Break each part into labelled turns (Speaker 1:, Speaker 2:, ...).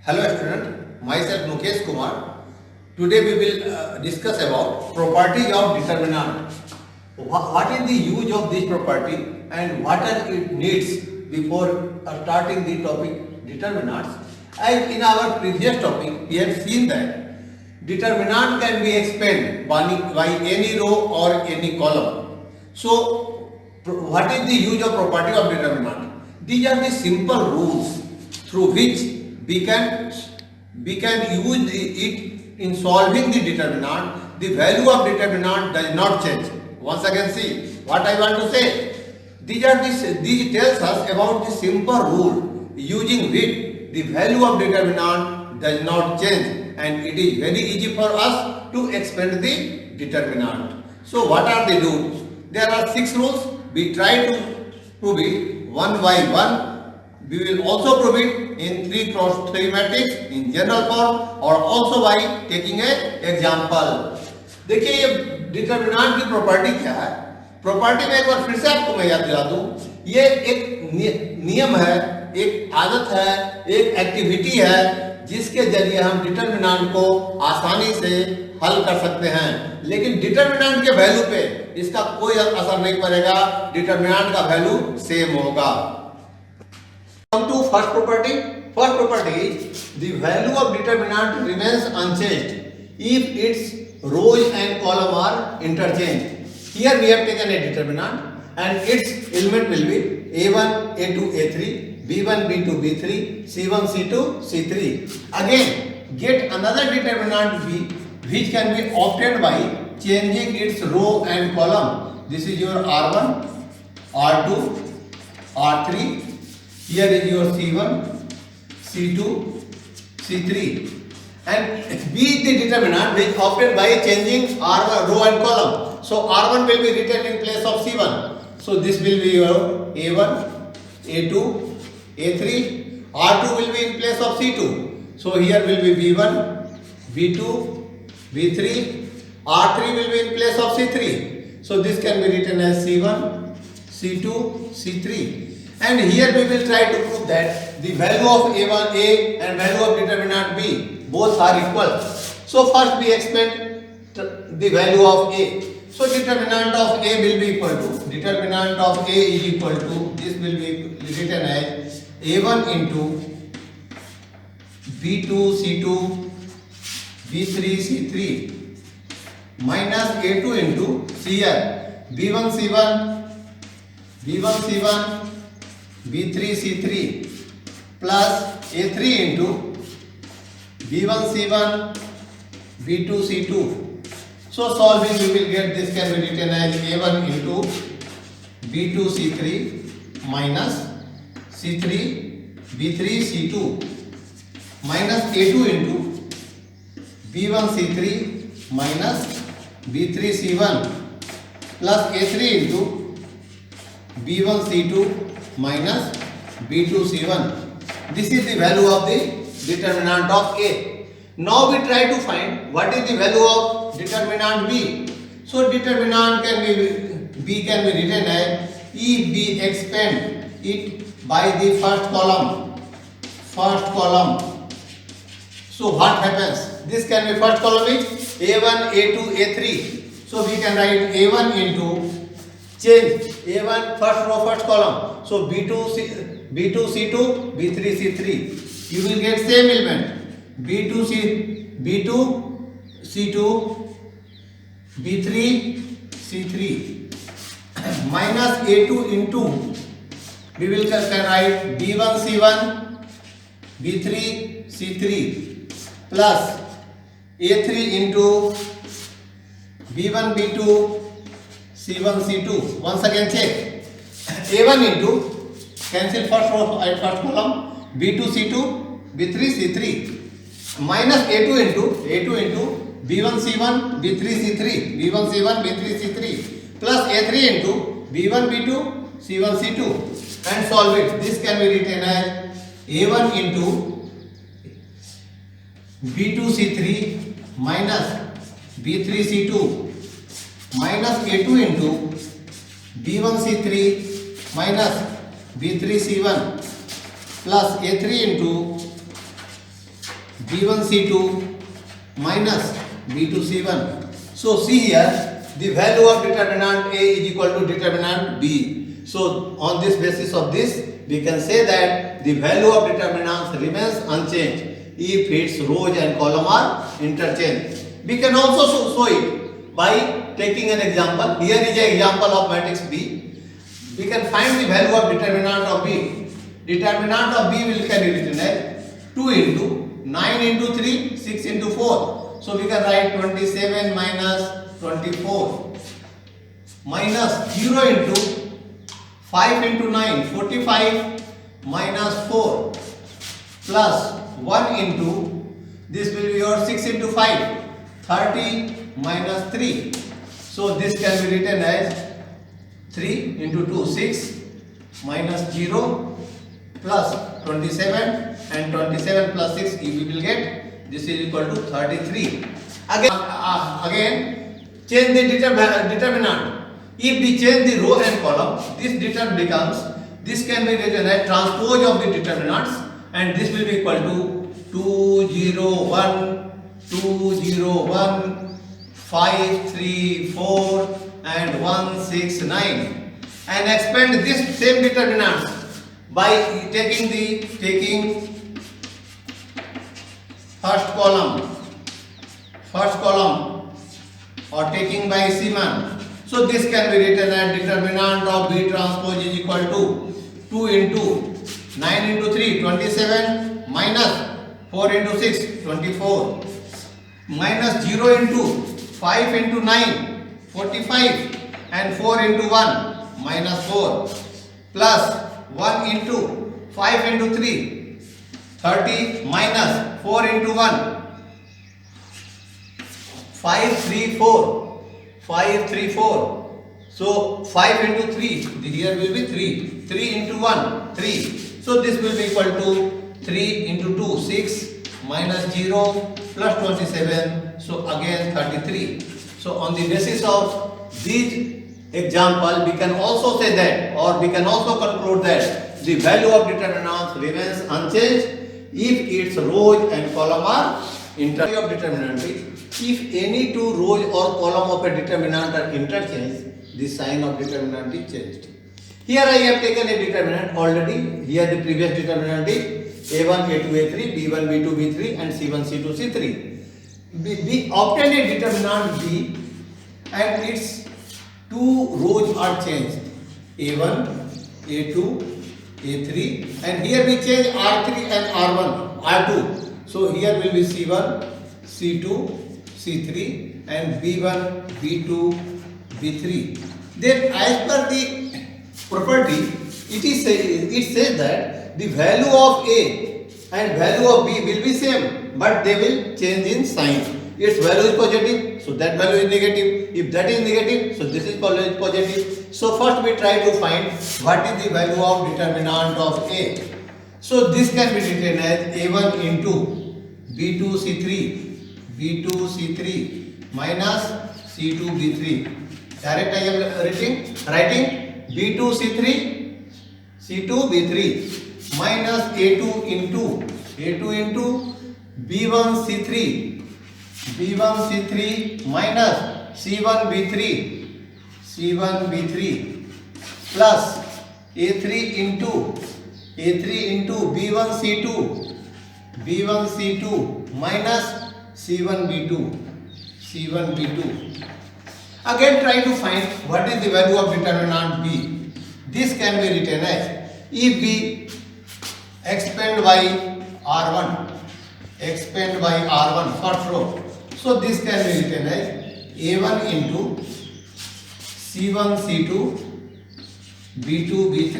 Speaker 1: Hello student, myself Mukesh Kumar. Today we will discuss about property of determinant. What is the use of this property and what are its needs before starting the topic determinants. As in our previous topic, we have seen that determinant can be expanded by any row or any column. So, what is the use of property of determinant? These are the simple rules through which we can use it in solving the determinant. The value of determinant does not change. Once again, see what I want to say. These tells us about the simple rule using which the value of determinant does not change, and it is very easy for us to expand the determinant. So what are the rules? There are 6 rules. We try to prove it one by one. We will also prove it in 3x3 matrix in general form or also by taking a example. देखिए ये determinant की property क्या है. Property में एक बार फिर से आपको मैं याद दिला दूं, ये एक नियम है, एक आदत है, एक एक्टिविटी है जिसके जरिए हम डिटरमिनेंट को आसानी से हल कर सकते हैं. लेकिन डिटरमिनेंट के वैल्यू पे इसका कोई असर नहीं पड़ेगा. डिटरमिनेंट का वैल्यू सेम होगा. Come to first property. First property is the value of determinant remains unchanged if its rows and column are interchanged. Here we have taken a determinant and its element will be a1, a2, a3, b1, b2, b3, c1, c2, c3. Again, get another determinant b which can be obtained by changing its row and column. This is your r1, r2, r3. Here is your C1, C2, C3, and B is the determinant which obtained by changing R1 row and column. So R1 will be written in place of C1. So this will be your A1, A2, A3. R2 will be in place of C2. So here will be B1, B2, B3. R3 will be in place of C3. So this can be written as C1, C2, C3. And here we will try to prove that the value of A1 A and value of determinant B both are equal. So first we expand the value of A. So determinant of A will be equal to, determinant of A is equal to, this will be written as A1 into B2 C2 B3 C3 minus A2 into CR B1 C1 B1 C1 B3 C3 plus A3 into B1 C1 B2 C2. So solving we will get this can be written as A1 into B2 C3 minus C3 B3 C2 minus A2 into B1 C3 minus B3 C1 plus A3 into B1 C2 minus B2 C1. This is the value of the determinant of A. Now we try to find what is the value of determinant B. So determinant can be written as if we expand it by the first column. So what happens? This can be first column is A1, A2, A3. So we can write A1 into change A1 first row first column. So B2 C2 B3 C3. You will get same element B2 C2 B3 C3 minus A2 into we will can write B1 C1 B3 C3 plus A3 into B1 B2 C1 C2. Once again check A1 into cancel first row and first column B2 C2 B3 C3 minus A2 into B1 C1 B3 C3 B1 C1 B3 C3 plus A3 into B1 B2 C1 C2 and solve it. This can be written as A1 into B2 C3 minus B3 C2 minus A2 into B1 C3 minus B3 C1 plus A3 into B1 C2 minus B2 C1. So see here, the value of determinant A is equal to determinant B. So on this basis of this, we can say that the value of determinants remains unchanged if its rows and column are interchanged. We can also show it by taking an example. Here is an example of matrix B. We can find the value of determinant of B. Determinant of B will can be written as 2 into 9 into 3, 6 into 4. So we can write 27 minus 24 minus 0 into 5 into 9, 45 minus 4 plus 1 into, this will be your 6 into 5, 30 minus 3. So this can be written as 3 into 2, 6 minus 0 plus 27, and 27 plus 6 we will get, this is equal to 33. Again change the determinant. If we change the row and column, this determinant becomes, this can be written as transpose of the determinants, and this will be equal to 2 0 1 2 0 1 5 3 4 and 1 6 9, and expand this same determinants by taking first column or taking by Simon. So this can be written as determinant of B transpose is equal to 2 into 9 into 3, 27 minus 4 into 6, 24 minus 0 into 5 into 9, 45 and 4 into 1 minus 4 plus 1 into 5 into 3, 30 minus 4 into 1, 5 3 4, 5 3 4. So 5 into 3, here will be 3, 3 into 1, 3. So this will be equal to 3 into 2, 6 minus 0 plus 27. So again 33. So on the basis of these example, we can also say that, or we can also conclude that the value of determinants remains unchanged if its rows and column are interchanged. Of determinant, if any two rows or column of a determinant are interchanged, the sign of determinant is changed. Here I have taken a determinant already. Here the previous determinant is A1, A2, A3, B1, B2, B3 and C1, C2, C3. We obtained a determinant B and its two rows are changed, A1, A2, A3, and here we change R3 and R1, R2. So here will be C1, C2, C3 and B1, B2, B3. Then as per the property, it says that the value of A and value of B will be same, but they will change in sign. Its value is positive, so that value is negative. If that is negative, so this is positive. So first we try to find what is the value of determinant of A. So this can be written as A1 into B2 C3 minus C2 B3. Direct I am writing B2 C3 C2 B3 minus A2 into B1 C3 minus C1 B3 plus A3 into B1 C2 minus C1 B2. Again try to find what is the value of determinant B. This can be written as, if we expand by R1 first row, so this can be written as A1 into C1 C2 B2 B3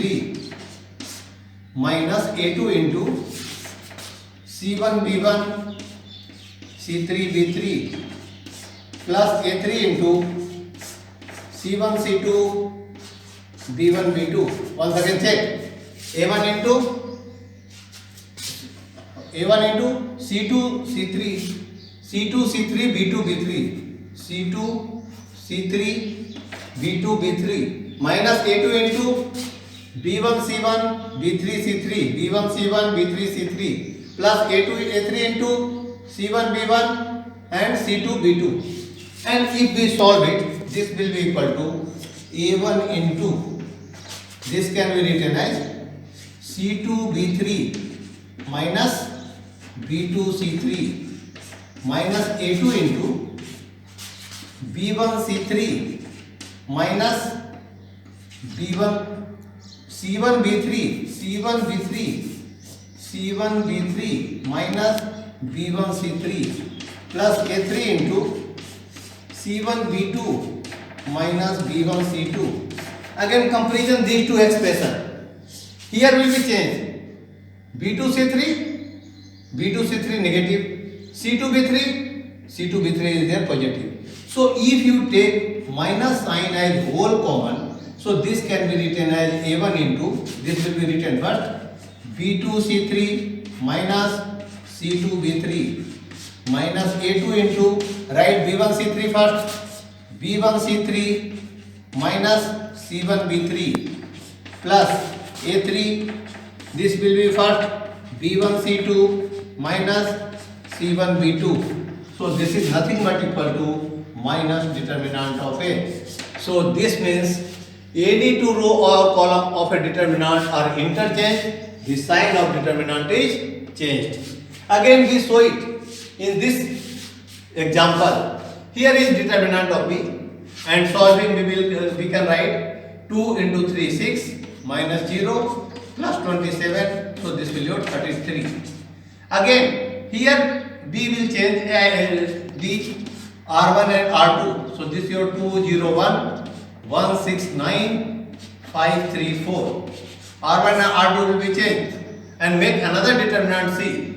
Speaker 1: minus A2 into C1 B1 C3 B3 plus A3 into C1 C2 B1 B2. Once again check. A1 into C2 C3 B2 B3 C2 C3 B2 B3 minus A2 into B1 C1 B3 C3 B1 C1 B3 C3 plus A3 into C1 B1 and C2 B2. And if we solve it, this will be equal to A1 into, this can be written as C2 B3 minus B2 C3 minus A2 into B1 C3 minus B1 C1 B3 minus B1 C3 plus A3 into C1 B2 minus B1 C2. Again comparison these two expression. Here will be changed. B2 C3 negative, C2 B3 is their positive. So if you take minus sign as whole common, so this can be written as A1 into, this will be written first, B2 C3 minus C2 B3 minus A2 into, write B1 C3 first, B1 C3 minus C1 B3 plus A3, this will be first B1 C2 minus C1 B2. So this is nothing but equal to minus determinant of A. So this means any two row or column of a determinant are interchanged, the sign of determinant is changed. Again we show it in this example. Here is determinant of B, and solving we can write 2 into 3 6 minus 0 plus 27, so this will be 33. Again here B will change the R1 and R2, so this is your 2 0 1 1 6 9 5 3 4. R1 and R2 will be changed and make another determinant C.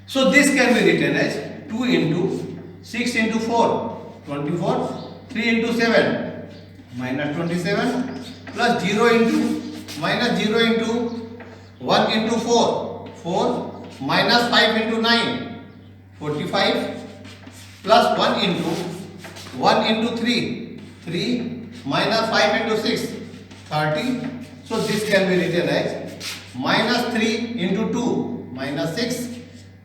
Speaker 1: So this can be written as 2 into 6 into 4 24, 3 into 7 minus 27 plus 0 into minus 0 into 1 into 4 4 minus 5 into 9 45 plus 1 into 3 3 minus 5 into 6 30. So this can be written as minus 3 into 2 minus 6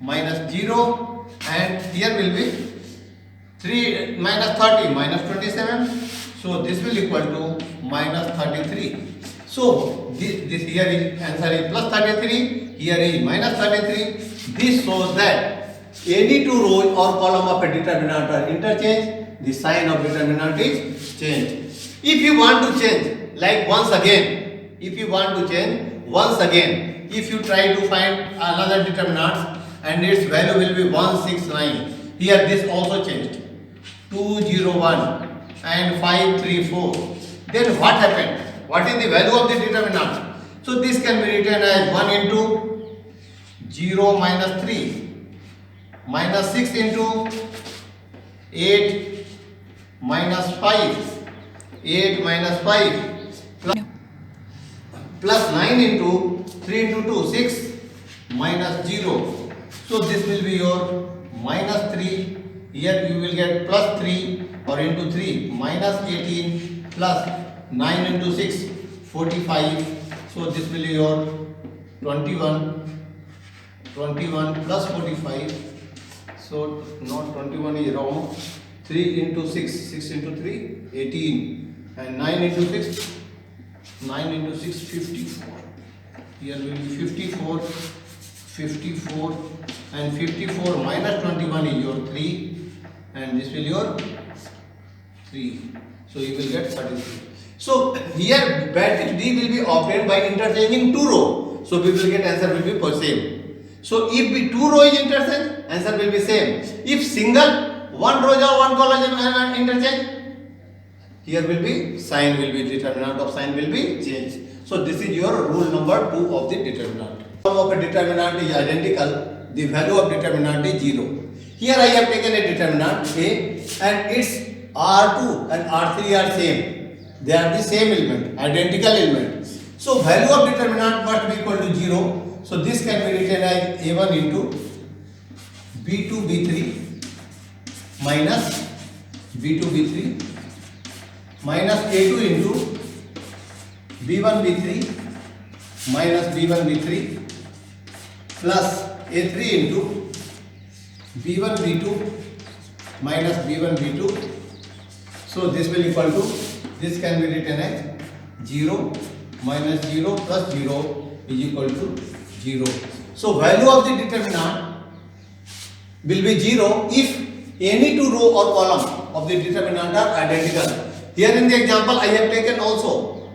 Speaker 1: minus 0, and here will be 3 minus 30 minus 27. So this will equal to minus 33. So this here is answer is plus 33, here is minus 33. This shows that any two rows or column of a determinant are interchanged, the sign of determinant is changed. If you want to change, like once again, if you try to find another determinant and its value will be 169, here this also changed, 201 and 534. Then what happened? What is the value of the determinant? So this can be written as 1 into 0 minus 3 minus 6 into 8 minus 5 8 minus 5 plus 9 into 3 into 2 6 minus 0. So this will be your minus 3. Here you will get plus 3 or into 3 minus 18 plus 9 into 6 45. So this will be your 21 plus 45. So not 21 is wrong. 3 into 6 6 into 3 18 and 9 into 6 54. Here will be 54 and 54 minus 21 is your 3, and this will your 3. So you will get 33. So here matrix D will be obtained by interchanging two rows. So we will get answer will be same. So if we two row is interchange, answer will be same. If single one row or one column interchange, here will be sign will be determinant of sign will be changed. So this is your rule number 2 of the determinant. Sum of a determinant is identical, the value of determinant is 0. Here I have taken a determinant A and its R2 and R3 are same. They are the same element, identical element. So value of determinant must be equal to 0. So this can be written as A1 into B2 B3 minus B2 B3 minus A2 into B1 B3 minus B1 B3 plus A3 into B1 B2 minus B1 B2. So this will equal to, this can be written as 0 minus 0 plus 0 is equal to 0. So value of the determinant will be 0 if any two row or column of the determinant are identical. Here in the example I have taken also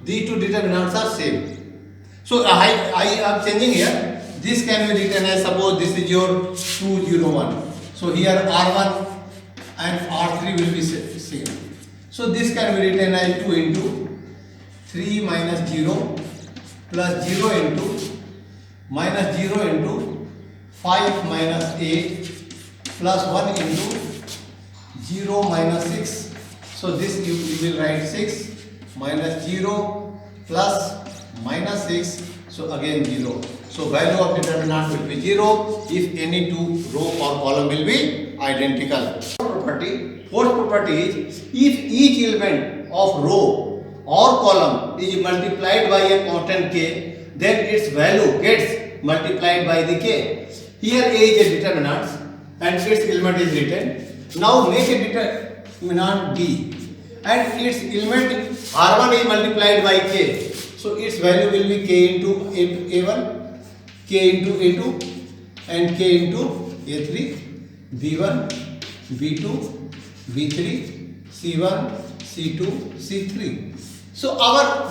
Speaker 1: these two determinants are same. So I am changing here. This can be written as, suppose this is your 201. So here R1 and R3 will be same. So this can be written as 2 into 3 minus 0 plus 0 into minus 0 into 5 minus 8 plus 1 into 0 minus 6. So this you will write 6 minus 0 plus minus 6. So again 0. So value of determinant will be 0 if any two row or column will be identical. Fourth property is, if each element of row or column is multiplied by a constant k, then its value gets multiplied by the k. Here a is a determinant and its element is written. Now make a determinant b and its element R1 is multiplied by k. So its value will be k into A1, k into A2 and k into A3, B1, B2, B3, C1, C2, C3. So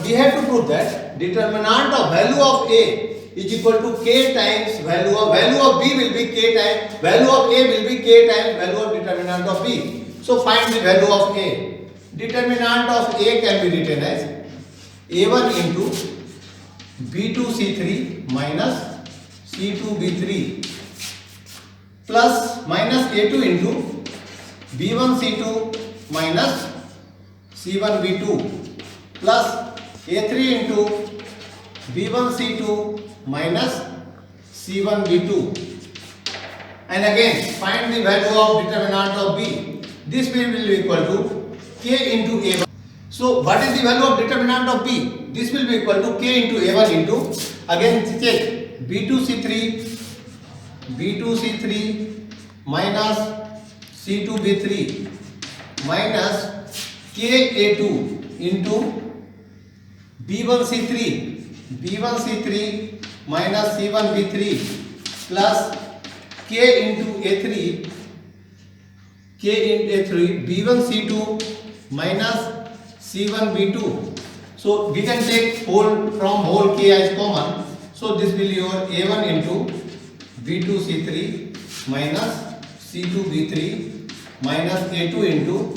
Speaker 1: we have to prove that determinant of value of A is equal to k times value of B will be k times value of A will be k times value of determinant of B. So find the value of A. Determinant of A can be written as A1 into B2C3 minus C2B3 plus minus A2 into B1C2 minus C1B2 plus A3 into B1C2 minus C1B2, and again find the value of determinant of B. This will be equal to k into A1. So what is the value of determinant of B? This will be equal to k into A1 into, again check, B2C3 minus C2B3 minus KA2 into B1C3 minus C1B3 plus K into A3 B1C2 minus C1B2. So we can take whole from whole K as common. So this will be your A1 into B2C3 minus C2B3 minus A2 into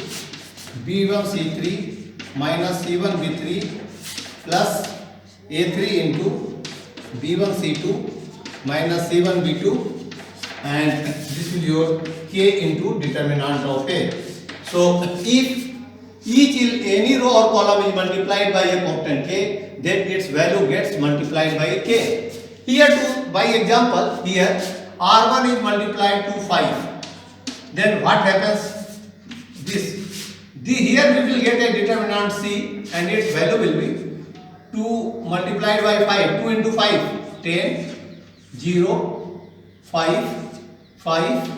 Speaker 1: B1C3 minus C1B3 plus A3 into B1C2 minus C1B2, and this is your K into determinant of A. So if any row or column is multiplied by a constant K, then its value gets multiplied by K. Here too, by example, here R1 is multiplied to 5. Then what happens? Here we will get a determinant C and its value will be 2 multiplied by 5. 2 into 5, 10, 0, 5, 5,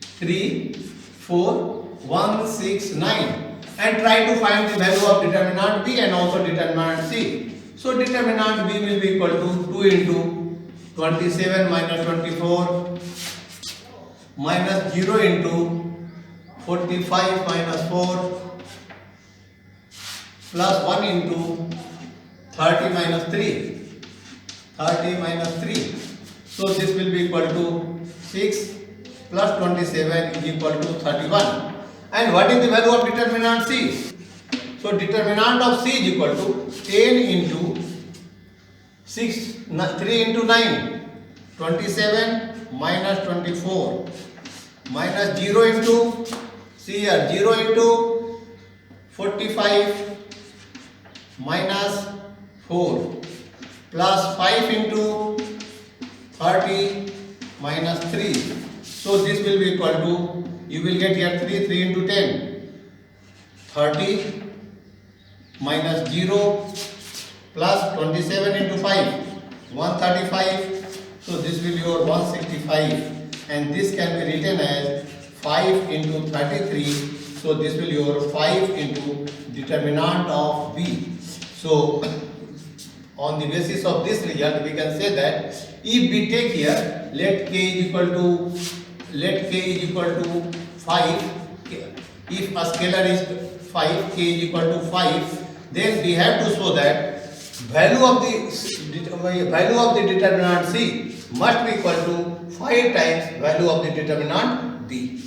Speaker 1: 3, 4, 1, 6, 9. And try to find the value of determinant B and also determinant C. So determinant B will be equal to 2 into 27 minus 24 minus 0 into 45 minus 4 plus 1 into 30 minus 3. 30 minus 3. So this will be equal to 6 plus 27 is equal to 31. And what is the value of determinant C? So determinant of C is equal to 10 into 6, 3 into 9, 27 minus 24 minus 0 into, see here, 0 into 45 minus 4 plus 5 into 30 minus 3. So this will be equal to, you will get here 3 into 10, 30 minus 0 plus 27 into 5, 135 So this will be your 165, and this can be written as 5 into 33. So this will be your 5 into determinant of B. So on the basis of this result, we can say that if we take here, let k is equal to 5. If a scalar is 5, k is equal to 5, then we have to show that value of the determinant C must be equal to 5 times value of the determinant B.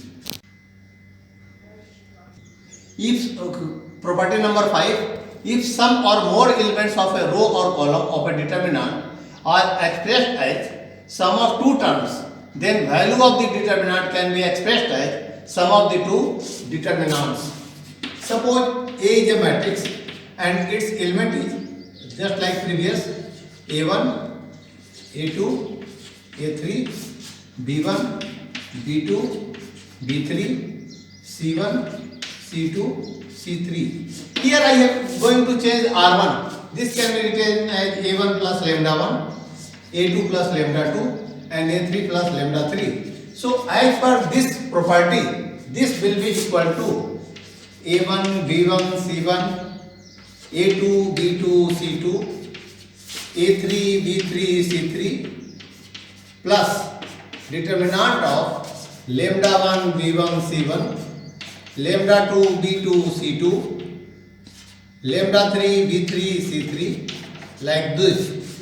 Speaker 1: If property number 5, if some or more elements of a row or column of a determinant are expressed as sum of two terms, then value of the determinant can be expressed as sum of the two determinants. Suppose A is a matrix and its element is just like previous A1, A2, A3, B1, B2, B3, C1, C2, C3. Here I am going to change R1. This can be written as A1 plus lambda 1, A2 plus lambda 2 and A3 plus lambda 3. So as per this property, this will be equal to A1, B1, C1, A2, B2, C2, A3, B3, C3 plus determinant of lambda 1, B1, C1, lambda 2, B2, C2, lambda 3, B3, C3 like this.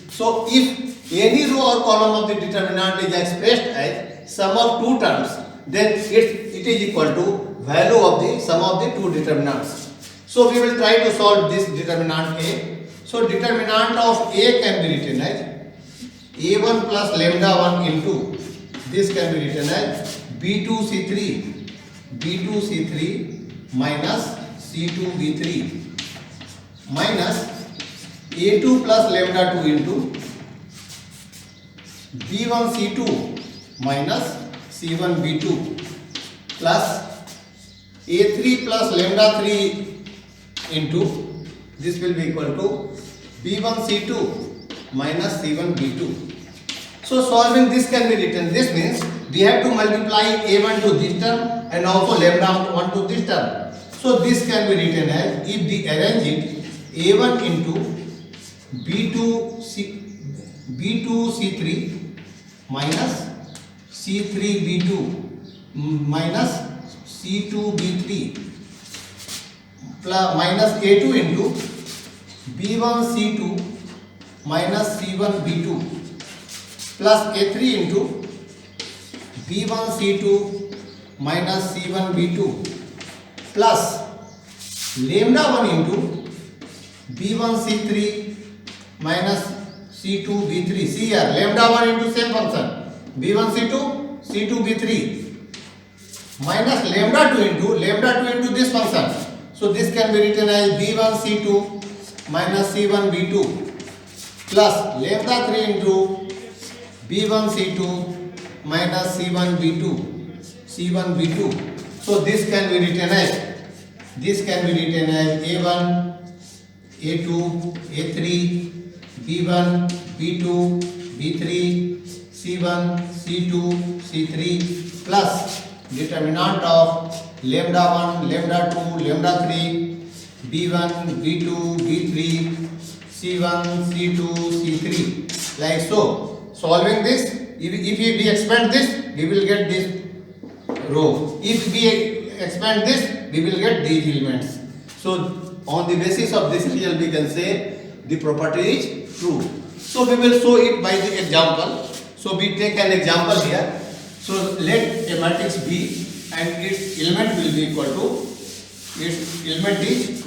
Speaker 1: So if any row or column of the determinant is expressed as sum of two terms, then it is equal to value of the sum of the two determinants. So we will try to solve this determinant A. So determinant of A can be written as A1 plus lambda 1 into, this can be written as B2 C3 minus C2 B3 minus A2 plus lambda 2 into B1 C2 minus C1 B2 plus A3 plus lambda 3 into, this will be equal to B1 C2 minus C1 B2. So solving this can be written, this means we have to multiply A1 to this term and also lambda 1 to this term. So this can be written as, if we arrange it, A1 into B2 C3 minus C3 B2 minus C2 B3 plus minus A2 into B1 C2 minus C1 B2 plus A3 into B1 C2 minus C1 B2 plus lambda 1 into B1 C3 minus C2 B3. See here, lambda 1 into same function B1 C2 C2 B3 minus lambda 2 into this function. So this can be written as B1 C2 minus C1 B2 plus lambda 3 into B1 C2 minus C1 B2. So this can be written as A1, A2, A3, B1, B2, B3, C1, C2, C3 plus determinant of lambda 1, lambda 2, lambda 3, B1, B2, B3, C1, C2, C3 like so. Solving this, if we expand this, we will get this row. If we expand this, we will get these elements. So on the basis of this result, we can say the property is true. So we will show it by the example. So we take an example here. So let a matrix B and its element will be equal to, its element is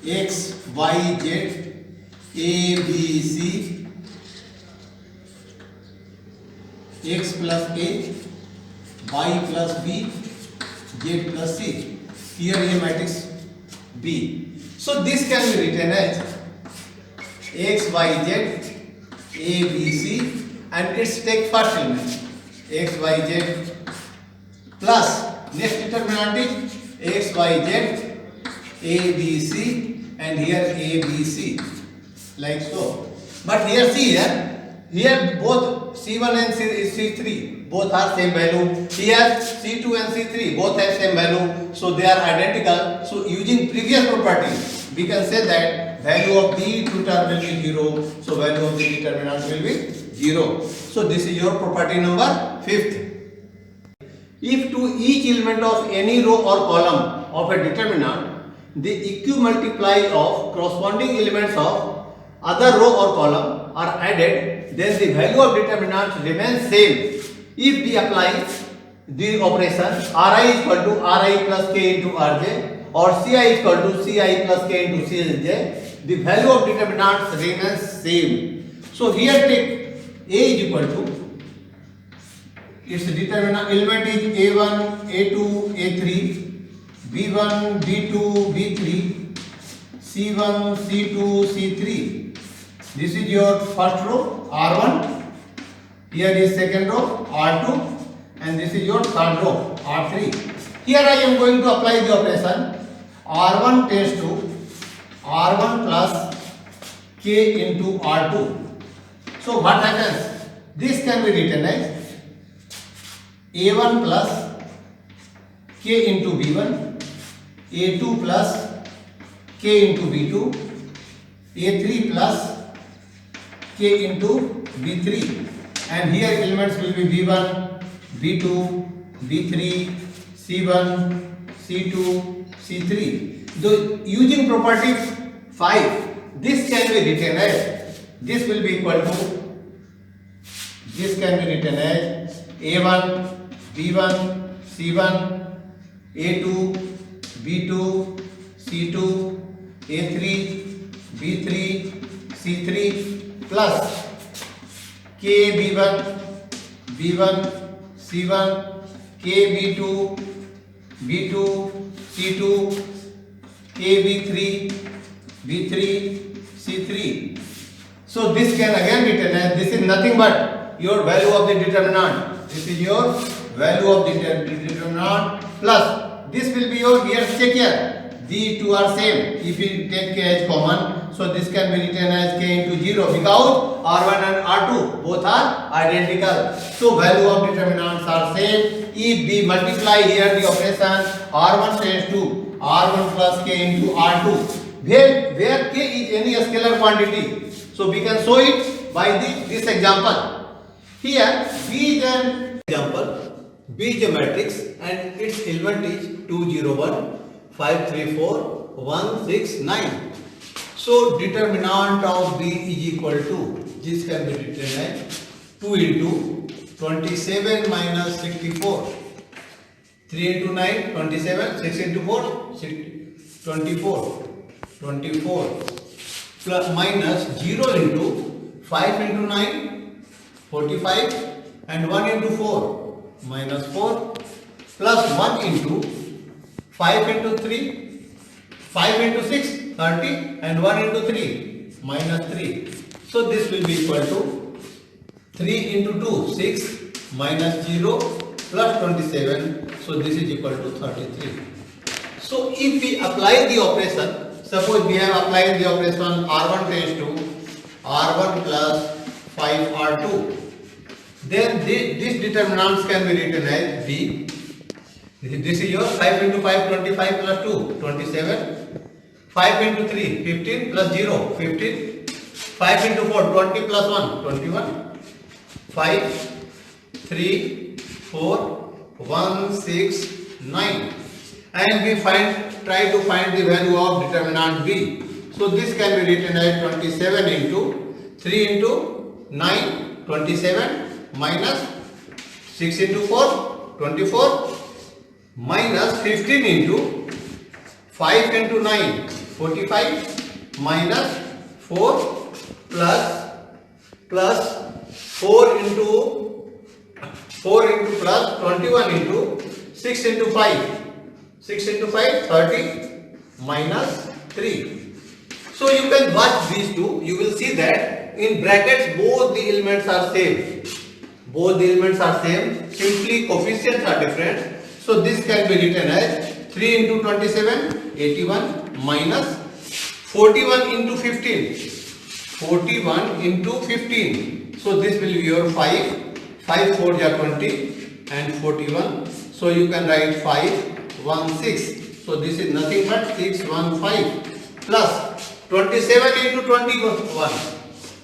Speaker 1: X, Y, Z, A, B, C, X plus A, Y plus B, Z plus C. Here a matrix B. So this can be written as X, Y, Z, A, B, C, and its take first element X, Y, Z plus next determinant is X, Y, Z, A, B, C, and here A, B, C like so. But here see here both C1 and C3 both are same value. Here C2 and C3 both have same value, so they are identical. So using previous property, we can say that value of the two term will be 0. So value of the determinant will be 0. So this is your property number 5th. If to each element of any row or column of a determinant the equmultiply of corresponding elements of other row or column are added, then the value of determinant remains same. If we apply the operation Ri is equal to Ri plus K into Rj or Ci is equal to Ci plus K into Cj, the value of determinant remains same. So here take A is equal to, its determinant element is A1, A2, A3, B1, B2, B3, C1, C2, C3. This is your first row R1. Here is second row R2, and this is your third row R3. Here I am going to apply the operation R1 tends to R1 plus K into R2. So what happens? This can be written as A1 plus K into B1, A2 plus K into B2, A3 plus K into B3, and here elements will be B1, B2, B3, C1, C2, C3. So using property 5, this can be written as, this will be equal to, this can be written as A1, B1, C1, A2, B2, C2, A3, B3, C3 plus K B1, B1, C1, K B2, B2, C2, K B3, B3, C3. So this can again be written as, this is nothing but your value of the determinant. This is your value of the determinant plus this will be your, here check here, these two are same. If you take K as common, so this can be written as K into 0 because R1 and R2 both are identical. So value of determinants are same. If we multiply here the operation R1 tends to R1 plus K into R2, where K is any scalar quantity. So we can show it by this example. Here B is an example. B is a matrix and its element is 2 0 1 5 3 4 1 6 9. So determinant of B is equal to, this can be written as 2 into 27 minus 64, 3 into 9 27, 6 into 4 24 plus minus 0 into 5 into 9 45 and 1 into 4 minus 4 plus 1 into 5 into 3 5 into 6 30 and 1 into 3 minus 3. So this will be equal to 3 into 2 6 minus 0 plus 27. So this is equal to 33. So if we apply the operation, suppose we have applied the operation R1 tends to R1 plus 5R2, then these determinants can be written as B. This is your 5 into 5 25 plus 2 27, 5 into 3 15 plus 0 15, 5 into 4 20 plus 1 21, 5 3 4 1 6 9, and we try to find the value of determinant B. So this can be written as 27 into 3 into 9 27 minus 6 into 4 24 minus 15 into 5 into 9 45 minus 4 plus 4 into plus 21 into 6 into 5 30 minus 3. So you can watch these two, you will see that in brackets both the elements are same. Both the elements are same, simply coefficients are different. So this can be written as 3 into 27 81 minus 41 into 15 41 into 15. So this will be your 5. 5 4 are 20 and 41. So you can write 5 1 6. So this is nothing but 6 1 5 plus 27 into 21.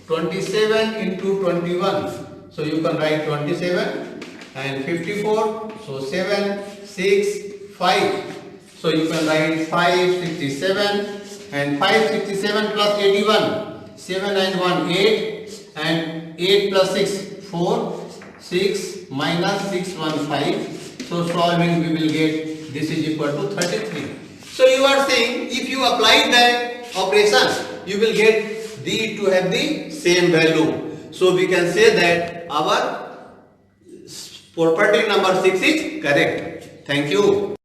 Speaker 1: 27 into 21. So you can write 27 and 54. So 7 6 5. So you can write 567 and 567 plus 81. 7 and 1 8 and 8 plus 6 4. 6 minus 615. So solving we will get this is equal to 33. So you are saying if you apply that operation you will get D to have the same value. So we can say that our property number 6 is correct. Thank you.